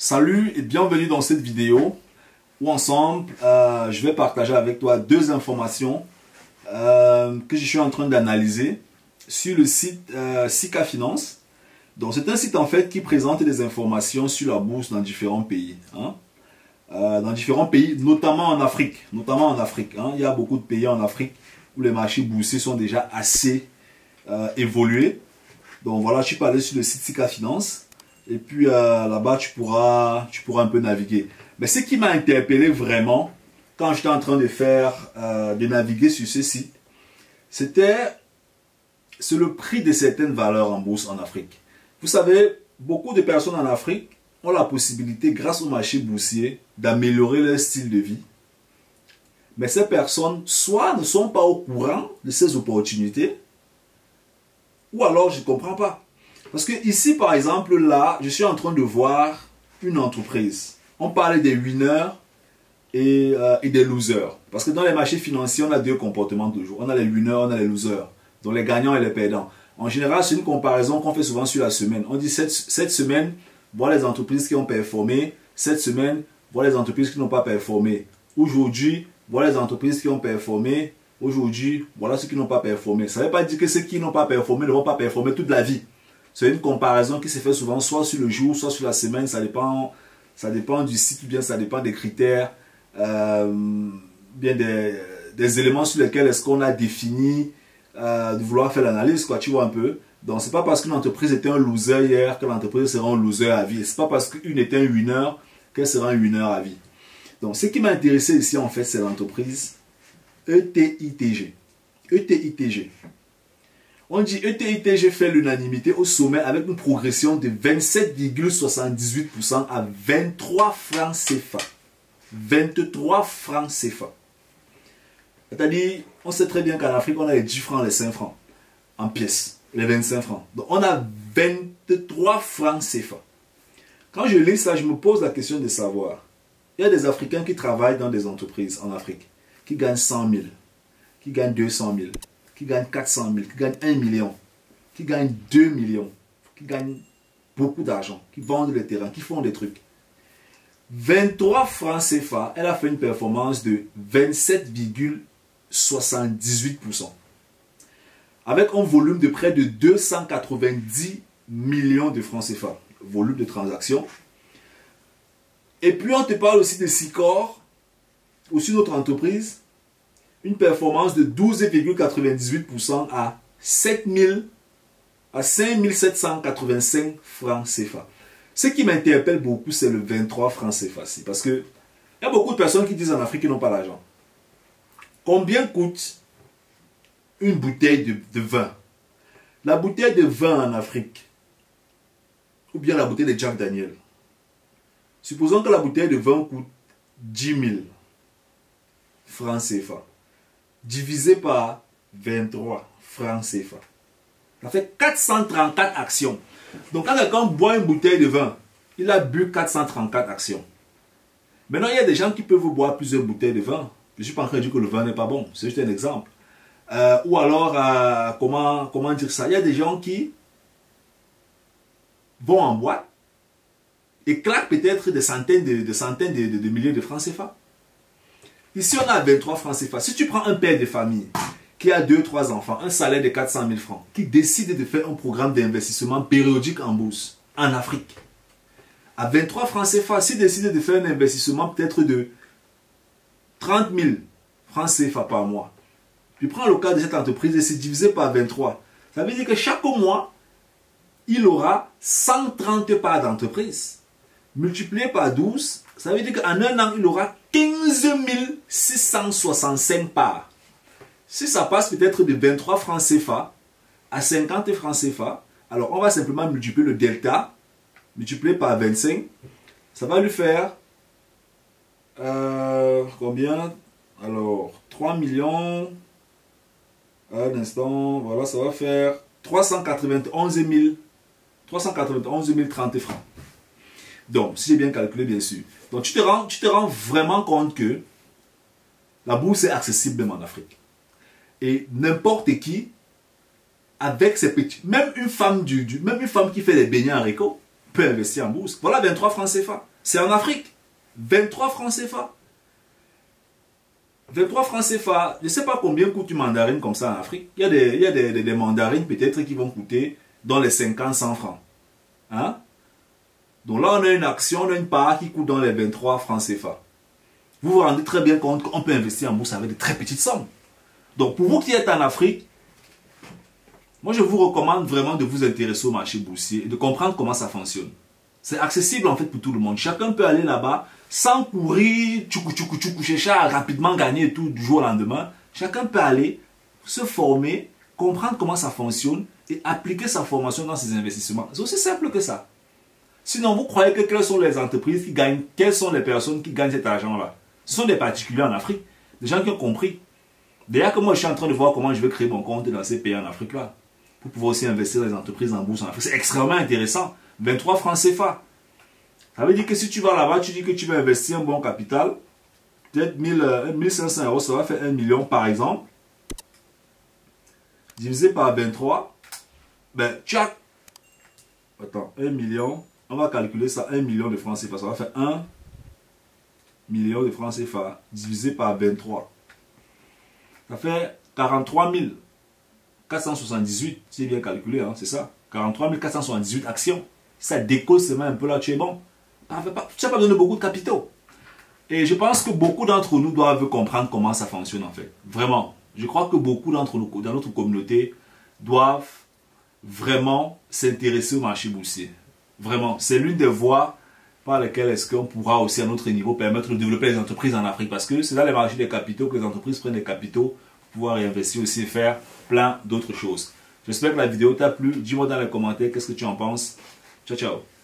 Salut et bienvenue dans cette vidéo où ensemble je vais partager avec toi deux informations que je suis en train d'analyser sur le site Sika Finance. Donc c'est un site en fait qui présente des informations sur la bourse dans différents pays. Dans différents pays, notamment en Afrique. Il y a beaucoup de pays en Afrique où les marchés boursiers sont déjà assez évolués. Donc voilà, je suis allé sur le site Sika Finance. Et puis là-bas, tu pourras un peu naviguer. Mais ce qui m'a interpellé vraiment, quand j'étais en train de naviguer sur ce site, c'est le prix de certaines valeurs en bourse en Afrique. Vous savez, beaucoup de personnes en Afrique ont la possibilité, grâce au marché boursier, d'améliorer leur style de vie. Mais ces personnes, soit ne sont pas au courant de ces opportunités, ou alors je ne comprends pas. Parce que ici, par exemple, là, je suis en train de voir une entreprise. On parlait des winners et des losers. Parce que dans les marchés financiers, on a deux comportements toujours. On a les winners, on a les losers. Donc les gagnants et les perdants. En général, c'est une comparaison qu'on fait souvent sur la semaine. On dit cette semaine, voilà les entreprises qui ont performé. Cette semaine, voilà les entreprises qui n'ont pas performé. Aujourd'hui, voilà les entreprises qui ont performé. Aujourd'hui, voilà ceux qui n'ont pas performé. Ça ne veut pas dire que ceux qui n'ont pas performé ne vont pas performer toute la vie. C'est une comparaison qui se fait souvent soit sur le jour, soit sur la semaine. Ça dépend du site ou bien ça dépend des critères, bien des éléments sur lesquels est-ce qu'on a défini de vouloir faire l'analyse, quoi, tu vois un peu. Donc c'est pas parce qu'une entreprise était un loser hier que l'entreprise sera un loser à vie. C'est pas parce qu'une était un winner qu'elle sera un winner à vie. Donc ce qui m'a intéressé ici en fait, c'est l'entreprise ETITG. ETITG. On dit ETITG fait l'unanimité au sommet avec une progression de 27,78% à 23 francs CFA. 23 francs CFA. C'est-à-dire, on sait très bien qu'en Afrique, on a les 10 francs, les 5 francs en pièces, les 25 francs. Donc, on a 23 francs CFA. Quand je lis ça, je me pose la question de savoir. Il y a des Africains qui travaillent dans des entreprises en Afrique, qui gagnent 100 000, qui gagnent 200 000. Qui gagnent 400 000, qui gagnent 1 million, qui gagnent 2 millions, qui gagnent beaucoup d'argent, qui vendent les terrains, qui font des trucs. 23 francs CFA, elle a fait une performance de 27,78%. Avec un volume de près de 290 millions de francs CFA, volume de transaction. Et puis on te parle aussi de Sicor, aussi notre entreprise, une performance de 12,98% à 5785 francs CFA. Ce qui m'interpelle beaucoup, c'est le 23 francs CFA. Parce que il y a beaucoup de personnes qui disent en Afrique qu'ils n'ont pas l'argent. Combien coûte une bouteille de vin? La bouteille de vin en Afrique, ou bien la bouteille de Jack Daniel. Supposons que la bouteille de vin coûte 10 000 francs CFA. Divisé par 23 francs CFA. Ça fait 434 actions. Donc quand quelqu'un boit une bouteille de vin, il a bu 434 actions. Maintenant, il y a des gens qui peuvent boire plusieurs bouteilles de vin. Je ne suis pas en train de dire que le vin n'est pas bon. C'est juste un exemple. Ou alors, comment dire ça? Il y a des gens qui vont en boîte et claquent peut-être des centaines de milliers de francs CFA. Ici, on a 23 francs CFA. Si tu prends un père de famille qui a 2-3 enfants, un salaire de 400 000 francs, qui décide de faire un programme d'investissement périodique en bourse, en Afrique, à 23 francs CFA, s'il décide de faire un investissement peut-être de 30 000 francs CFA par mois, tu prends le cas de cette entreprise et c'est divisé par 23. Ça veut dire que chaque mois, il aura 130 parts d'entreprise. Multiplié par 12, ça veut dire qu'en un an, il aura 15 665 parts. Si ça passe peut-être de 23 francs CFA à 50 francs CFA, alors on va simplement multiplier le delta, multiplié par 25. Ça va lui faire combien? Alors, 3 millions. Un instant, voilà, ça va faire 391 030 francs. Donc, si j'ai bien calculé, bien sûr. Donc, tu te rends vraiment compte que la bourse est accessible même en Afrique. Et n'importe qui, avec ses petits... Même une femme qui fait des beignets haricots, peut investir en bourse. Voilà 23 francs CFA. C'est en Afrique. 23 francs CFA. 23 francs CFA. Je ne sais pas combien coûte une mandarine comme ça en Afrique. Il y a des mandarines peut-être qui vont coûter dans les 50-100 francs. Hein? Donc là, on a une action, on a une part qui coûte dans les 23 francs CFA. Vous vous rendez très bien compte qu'on peut investir en bourse avec de très petites sommes. Donc pour vous qui êtes en Afrique, moi je vous recommande vraiment de vous intéresser au marché boursier et de comprendre comment ça fonctionne. C'est accessible en fait pour tout le monde. Chacun peut aller là-bas sans courir, chercher à rapidement gagner tout du jour au lendemain. Chacun peut aller se former, comprendre comment ça fonctionne et appliquer sa formation dans ses investissements. C'est aussi simple que ça. Sinon, vous croyez que quelles sont les entreprises qui gagnent, quelles sont les personnes qui gagnent cet argent-là? Ce sont des particuliers en Afrique, des gens qui ont compris. D'ailleurs que moi, je suis en train de voir comment je vais créer mon compte dans ces pays en Afrique-là, pour pouvoir aussi investir dans les entreprises en bourse en Afrique. C'est extrêmement intéressant. 23 francs CFA. Ça veut dire que si tu vas là-bas, tu dis que tu vas investir un bon capital, peut-être 1500 euros, ça va faire 1 million par exemple. Divisé par 23, ben, tchac. Attends, 1 million. On va calculer ça, 1 million de francs CFA. Ça va faire 1 million de francs CFA divisé par 23. Ça fait 43 478, c'est bien calculé, hein, c'est ça. 43 478 actions. Ça décolle seulement un peu là, tu es bon. Tu n'as pas besoin de beaucoup de capitaux. Et je pense que beaucoup d'entre nous doivent comprendre comment ça fonctionne en fait. Vraiment. Je crois que beaucoup d'entre nous, dans notre communauté, doivent vraiment s'intéresser au marché boursier. Vraiment. C'est l'une des voies par lesquelles est-ce qu'on pourra aussi à notre niveau permettre de développer les entreprises en Afrique. Parce que c'est dans les marchés des capitaux que les entreprises prennent des capitaux pour pouvoir réinvestir aussi et faire plein d'autres choses. J'espère que la vidéo t'a plu. Dis-moi dans les commentaires qu'est-ce que tu en penses. Ciao, ciao.